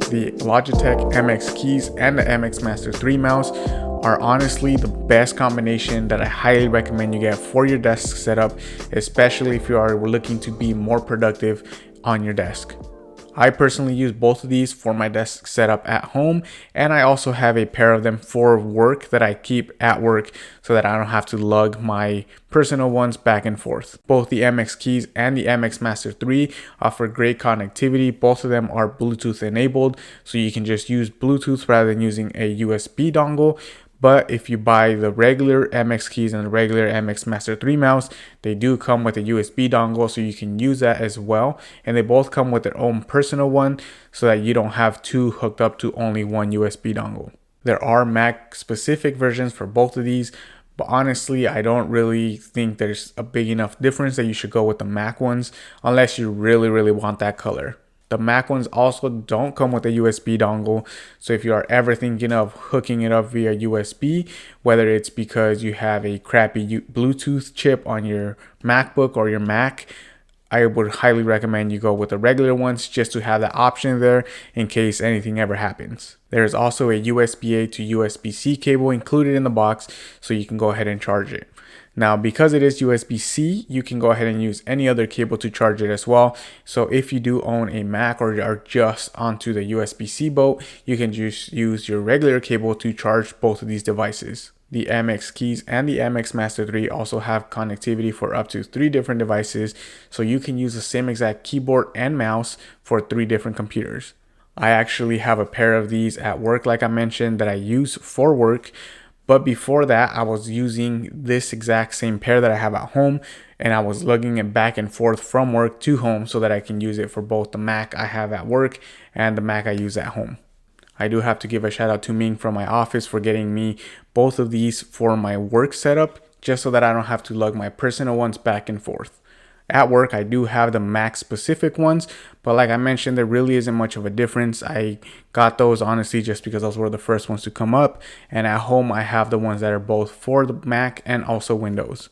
the Logitech MX keys and the MX Master 3 mouse are honestly the best combination that I highly recommend you get for your desk setup, especially if you are looking to be more productive on your desk. I personally use both of these for my desk setup at home, and I also have a pair of them for work that I keep at work so that I don't have to lug my personal ones back and forth. Both the MX keys and the MX Master 3 offer great connectivity. Both of them are Bluetooth enabled, so you can just use Bluetooth rather than using a USB dongle. But if you buy the regular MX keys and the regular MX Master 3 mouse, they do come with a USB dongle, so you can use that as well. And they both come with their own personal one so that you don't have two hooked up to only one USB dongle. There are Mac specific versions for both of these, but honestly, I don't really think there's a big enough difference that you should go with the Mac ones unless you really want that color. The Mac ones also don't come with a USB dongle, so if you are ever thinking of hooking it up via USB, whether it's because you have a crappy Bluetooth chip on your MacBook or your Mac, I would highly recommend you go with the regular ones just to have that option there in case anything ever happens. There's also a USB-A to USB-C cable included in the box, so you can go ahead and charge it. Now, because it is USB-C, you can go ahead and use any other cable to charge it as well. So if you do own a Mac or are just onto the USB-C boat, you can just use your regular cable to charge both of these devices. The MX keys and the MX Master 3 also have connectivity for up to 3 different devices, so you can use the same exact keyboard and mouse for 3 different computers. I actually have a pair of these at work, like I mentioned, that I use for work. But before that, I was using this exact same pair that I have at home, and I was lugging it back and forth from work to home so that I can use it for both the Mac I have at work and the Mac I use at home. I do have to give a shout out to Ming from my office for getting me both of these for my work setup, just so that I don't have to lug my personal ones back and forth. At work, I do have the Mac specific ones, but like I mentioned, there really isn't much of a difference. I got those honestly just because those were the first ones to come up, and at home I have the ones that are both for the Mac and also Windows.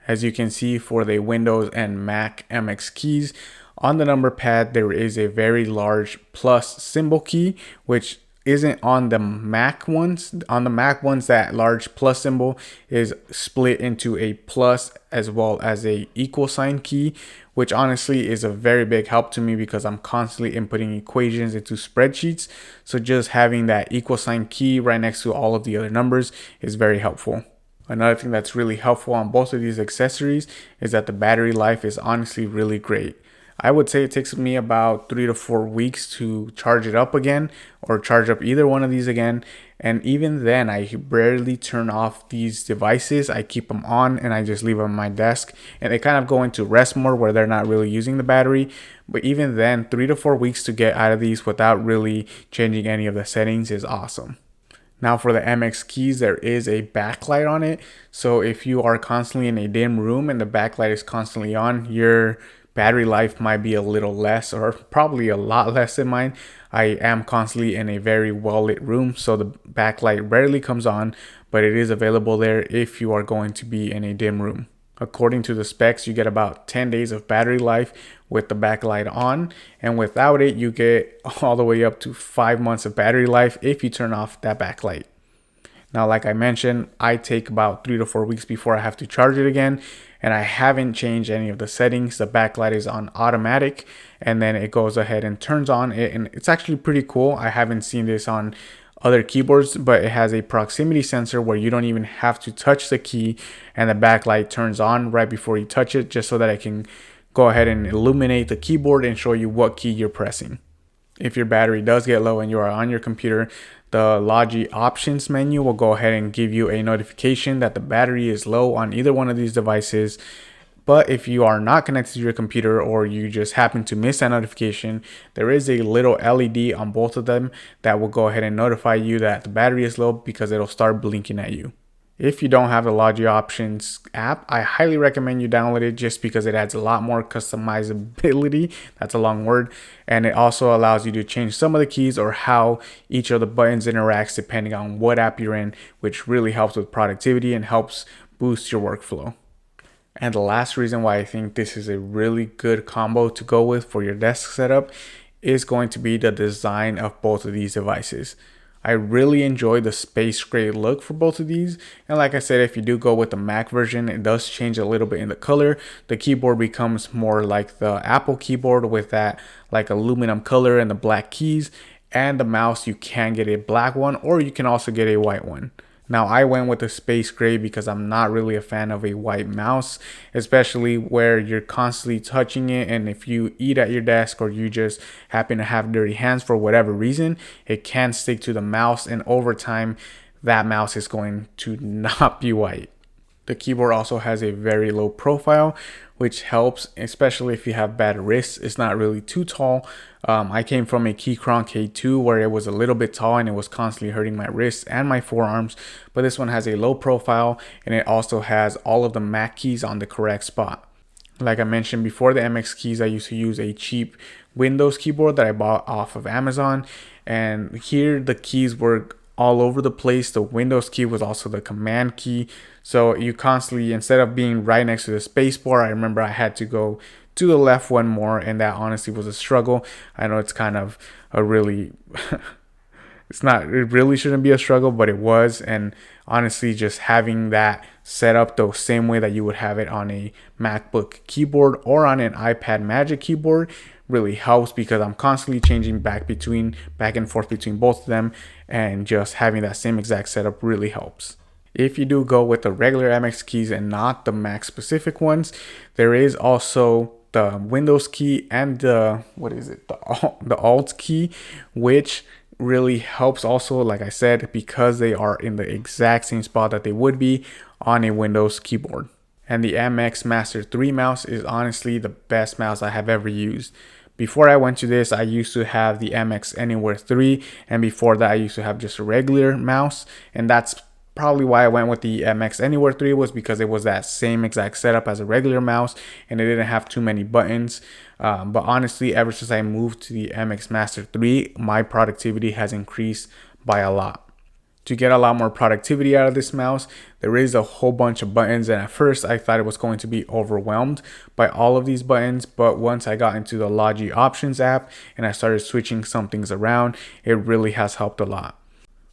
As you can see, for the Windows and Mac MX keys, on the number pad there is a very large plus symbol key, which isn't on the Mac ones. On the Mac ones, that large plus symbol is split into a plus as well as a equal sign key, which honestly is a very big help to me because I'm constantly inputting equations into spreadsheets. So just having that equal sign key right next to all of the other numbers is very helpful. Another thing that's really helpful on both of these accessories is that the battery life is honestly really great. I would say it takes me about 3 to 4 weeks to charge it up again or charge up either one of these again. And even then, I rarely turn off these devices. I keep them on and I just leave them on my desk, and they kind of go into rest mode where they're not really using the battery. But even then, 3 to 4 weeks to get out of these without really changing any of the settings is awesome. Now for the MX keys, there is a backlight on it. So if you are constantly in a dim room and the backlight is constantly on, your battery life might be a little less, or probably a lot less than mine. I am constantly in a very well lit room, so the backlight rarely comes on, but it is available there if you are going to be in a dim room. According to the specs, you get about 10 days of battery life with the backlight on, and without it, you get all the way up to 5 months of battery life if you turn off that backlight. Now, like I mentioned, I take about 3 to 4 weeks before I have to charge it again, and I haven't changed any of the settings. The backlight is on automatic, and then it goes ahead and turns on it, and it's actually pretty cool. I haven't seen this on other keyboards, but it has a proximity sensor where you don't even have to touch the key, and the backlight turns on right before you touch it, just so that I can go ahead and illuminate the keyboard and show you what key you're pressing. If your battery does get low and you are on your computer, the Logi options menu will go ahead and give you a notification that the battery is low on either one of these devices. But if you are not connected to your computer or you just happen to miss that notification, there is a little LED on both of them that will go ahead and notify you that the battery is low because it'll start blinking at you. If you don't have the Logi Options app, I highly recommend you download it just because it adds a lot more customizability. That's a long word. And it also allows you to change some of the keys or how each of the buttons interacts depending on what app you're in, which really helps with productivity and helps boost your workflow. And the last reason why I think this is a really good combo to go with for your desk setup is going to be the design of both of these devices. I really enjoy the space gray look for both of these. And like I said, if you do go with the Mac version, it does change a little bit in the color. The keyboard becomes more like the Apple keyboard with that like aluminum color and the black keys. And the mouse, you can get a black one, or you can also get a white one. Now I went with the space gray because I'm not really a fan of a white mouse, especially where you're constantly touching it, and if you eat at your desk or you just happen to have dirty hands for whatever reason, it can stick to the mouse, and over time that mouse is going to not be white. The keyboard also has a very low profile, which helps, especially if you have bad wrists. It's not really too tall. I came from a Keychron K2 where it was a little bit tall and it was constantly hurting my wrists and my forearms. But this one has a low profile, and it also has all of the Mac keys on the correct spot. Like I mentioned before, the MX keys, I used to use a cheap Windows keyboard that I bought off of Amazon. And here the keys were all over the place. The Windows key was also the command key. So you constantly, instead of being right next to the space bar, I remember I had to go to the left one more, and that honestly was a struggle. I know it's kind of a really it really shouldn't be a struggle, but it was. And honestly, just having that set up the same way that you would have it on a MacBook keyboard or on an iPad Magic keyboard really helps, because I'm constantly changing back and forth between both of them, and just having that same exact setup really helps. If you do go with the regular MX keys and not the Mac specific ones, there is also the Windows key and the Alt key, which really helps also, like I said, because they are in the exact same spot that they would be on a Windows keyboard. And the MX Master 3 mouse is honestly the best mouse I have ever used. Before I went to this, I used to have the MX Anywhere 3, and before that I used to have just a regular mouse, and that's probably why I went with the MX Anywhere 3, was because it was that same exact setup as a regular mouse and it didn't have too many buttons. But honestly, ever since I moved to the MX Master 3, my productivity has increased by a lot. To get a lot more productivity out of this mouse, there is a whole bunch of buttons, and at first I thought it was going to be overwhelmed by all of these buttons, but once I got into the Logi Options app and I started switching some things around, it really has helped a lot.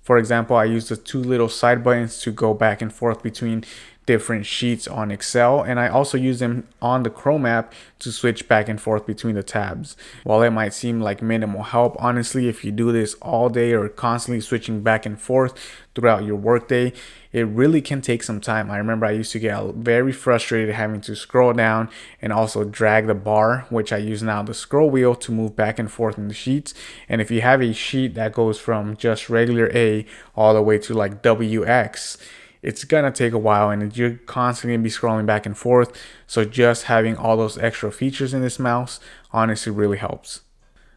For example, I use the two little side buttons to go back and forth between different sheets on Excel, and I also use them on the Chrome app to switch back and forth between the tabs. While it might seem like minimal help, honestly, if you do this all day or constantly switching back and forth throughout your workday, it really can take some time. I remember I used to get very frustrated having to scroll down and also drag the bar, which I use now the scroll wheel, to move back and forth in the sheets. And if you have a sheet that goes from just regular A all the way to like WX, it's gonna take a while, and you're constantly gonna be scrolling back and forth. So just having all those extra features in this mouse honestly really helps.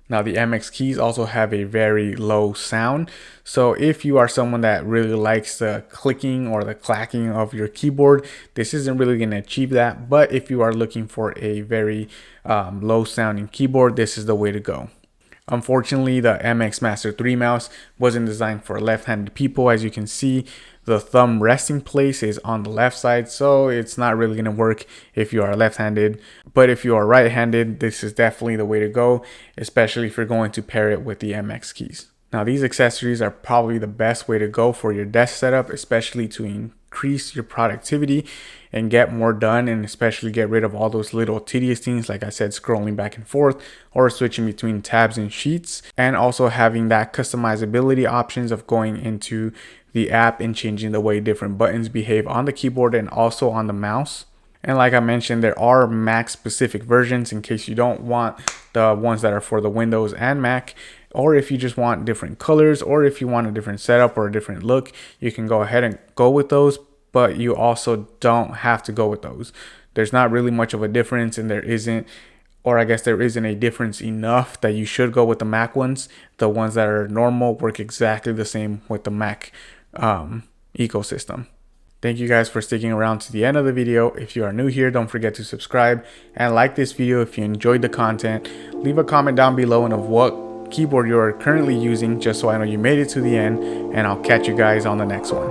Now the MX keys also have a very low sound, so if you are someone that really likes the clicking or the clacking of your keyboard, this isn't really going to achieve that. But if you are looking for a very low sounding keyboard, this is the way to go. Unfortunately, the MX Master 3 mouse wasn't designed for left-handed people. As you can see, the thumb resting place is on the left side, so it's not really going to work if you are left-handed. But if you are right-handed, this is definitely the way to go, especially if you're going to pair it with the MX keys. Now, these accessories are probably the best way to go for your desk setup, especially to increase your productivity and get more done, and especially get rid of all those little tedious things, like I said, scrolling back and forth or switching between tabs and sheets, and also having that customizability options of going into the app and changing the way different buttons behave on the keyboard and also on the mouse. And like I mentioned, there are Mac specific versions in case you don't want the ones that are for the Windows and Mac, or if you just want different colors, or if you want a different setup or a different look, you can go ahead and go with those, but you also don't have to go with those. There's not really much of a difference, and there isn't a difference enough that you should go with the Mac ones. The ones that are normal work exactly the same with the Mac ecosystem. Thank you guys for sticking around to the end of the video. If you are new here, don't forget to subscribe and like this video if you enjoyed the content. Leave a comment down below and of what keyboard you are currently using, just so I know you made it to the end, and I'll catch you guys on the next one.